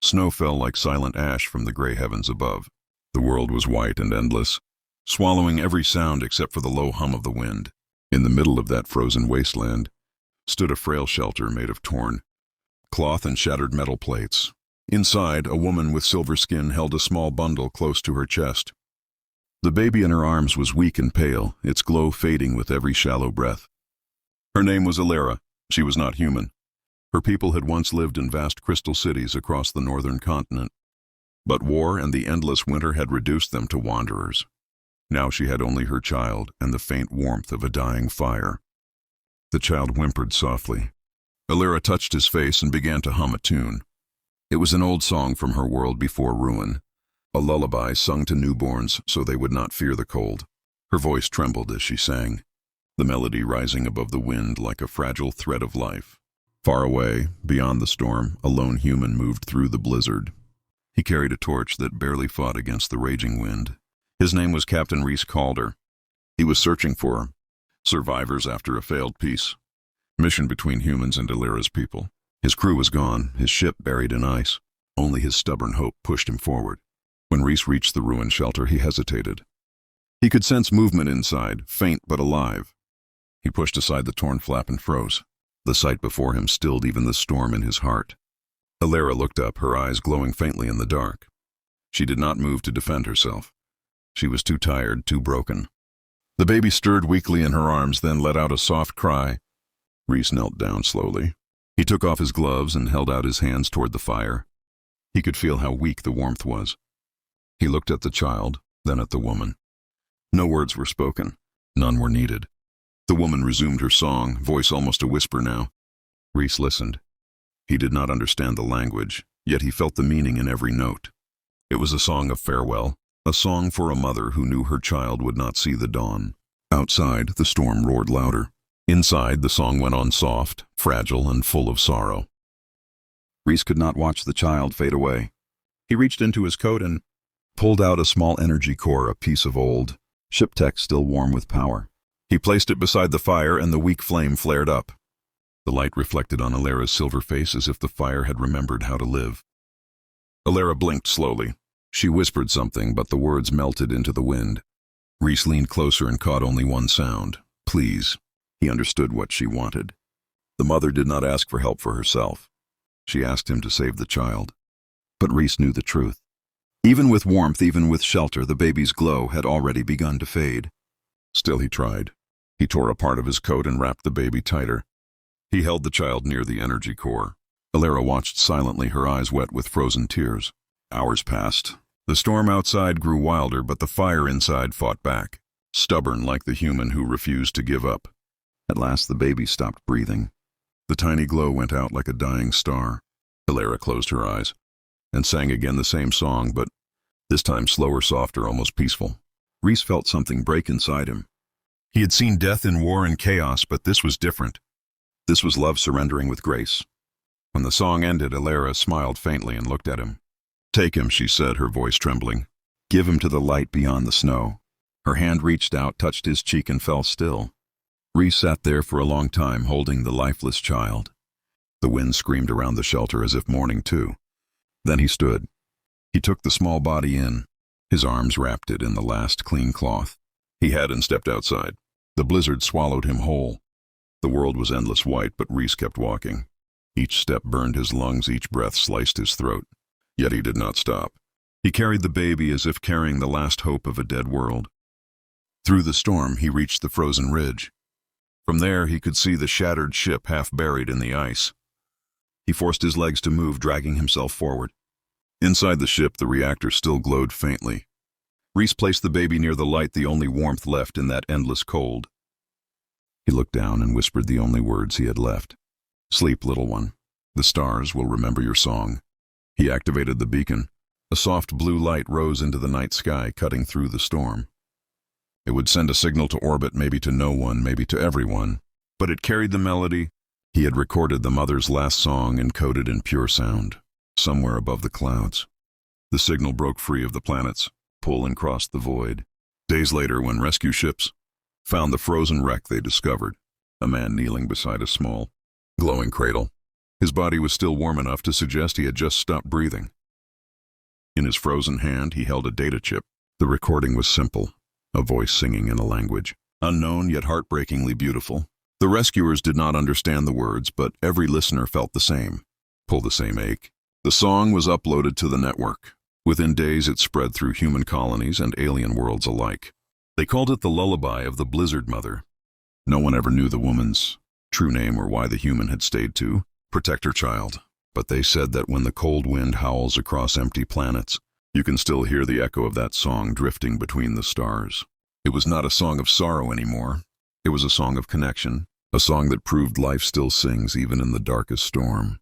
Snow fell like silent ash from the gray heavens above. The world was white and endless, swallowing every sound except for the low hum of the wind. In the middle of that frozen wasteland stood a frail shelter made of torn cloth and shattered metal plates. Inside, a woman with silver skin held a small bundle close to her chest. The baby in her arms was weak and pale, its glow fading with every shallow breath. Her name was Alara. She was not human. Her people had once lived in vast crystal cities across the northern continent, but war and the endless winter had reduced them to wanderers. Now she had only her child and the faint warmth of a dying fire. The child whimpered softly. Alara touched his face and began to hum a tune. It was an old song from her world before ruin, a lullaby sung to newborns so they would not fear the cold. Her voice trembled as she sang, the melody rising above the wind like a fragile thread of life. Far away, beyond the storm, a lone human moved through the blizzard. He carried a torch that barely fought against the raging wind. His name was Captain Rhys Calder. He was searching for survivors after a failed peace mission between humans and Alara's people. His crew was gone, his ship buried in ice. Only his stubborn hope pushed him forward. When Rhys reached the ruined shelter, he hesitated. He could sense movement inside, faint but alive. He pushed aside the torn flap and froze. The sight before him stilled even the storm in his heart. Alara looked up, her eyes glowing faintly in the dark. She did not move to defend herself. She was too tired, too broken. The baby stirred weakly in her arms, then let out a soft cry. Rhys knelt down slowly. He took off his gloves and held out his hands toward the fire. He could feel how weak the warmth was. He looked at the child, then at the woman. No words were spoken. None were needed. The woman resumed her song, voice almost a whisper now. Rhys listened. He did not understand the language, yet he felt the meaning in every note. It was a song of farewell, a song for a mother who knew her child would not see the dawn. Outside, the storm roared louder. Inside, the song went on soft, fragile, and full of sorrow. Rhys could not watch the child fade away. He reached into his coat and pulled out a small energy core, a piece of old ship tech still warm with power. He placed it beside the fire and the weak flame flared up. The light reflected on Alara's silver face as if the fire had remembered how to live. Alara blinked slowly. She whispered something, but the words melted into the wind. Rhys leaned closer and caught only one sound. Please. He understood what she wanted. The mother did not ask for help for herself. She asked him to save the child. But Rhys knew the truth. Even with warmth, even with shelter, the baby's glow had already begun to fade. Still he tried. He tore a part of his coat and wrapped the baby tighter. He held the child near the energy core. Alara watched silently, her eyes wet with frozen tears. Hours passed. The storm outside grew wilder, but the fire inside fought back, stubborn like the human who refused to give up. At last the baby stopped breathing. The tiny glow went out like a dying star. Alara closed her eyes and sang again the same song, but this time slower, softer, almost peaceful. Rhys felt something break inside him. He had seen death in war and chaos, but this was different. This was love surrendering with grace. When the song ended, Alara smiled faintly and looked at him. Take him, she said, her voice trembling. Give him to the light beyond the snow. Her hand reached out, touched his cheek, and fell still. Rhys sat there for a long time, holding the lifeless child. The wind screamed around the shelter as if mourning too. Then he stood. He took the small body in. His arms wrapped it in the last clean cloth he had and stepped outside. The blizzard swallowed him whole. The world was endless white, but Rhys kept walking. Each step burned his lungs, each breath sliced his throat. Yet he did not stop. He carried the baby as if carrying the last hope of a dead world. Through the storm, he reached the frozen ridge. From there, he could see the shattered ship half buried in the ice. He forced his legs to move, dragging himself forward. Inside the ship, the reactor still glowed faintly. Rhys placed the baby near the light, the only warmth left in that endless cold. He looked down and whispered the only words he had left. Sleep, little one. The stars will remember your song. He activated the beacon. A soft blue light rose into the night sky, cutting through the storm. It would send a signal to orbit, maybe to no one, maybe to everyone. But it carried the melody. He had recorded the mother's last song encoded in pure sound, somewhere above the clouds. The signal broke free of the planets, pulled and crossed the void. Days later, when rescue ships found the frozen wreck, they discovered a man kneeling beside a small, glowing cradle. His body was still warm enough to suggest he had just stopped breathing. In his frozen hand, he held a data chip. The recording was simple, a voice singing in a language unknown yet heartbreakingly beautiful. The rescuers did not understand the words, but every listener felt the same pull, the same ache. The song was uploaded to the network. Within days, it spread through human colonies and alien worlds alike. They called it the lullaby of the Blizzard Mother. No one ever knew the woman's true name or why the human had stayed to protect her child. But they said that when the cold wind howls across empty planets, you can still hear the echo of that song drifting between the stars. It was not a song of sorrow anymore. It was a song of connection, a song that proved life still sings even in the darkest storm.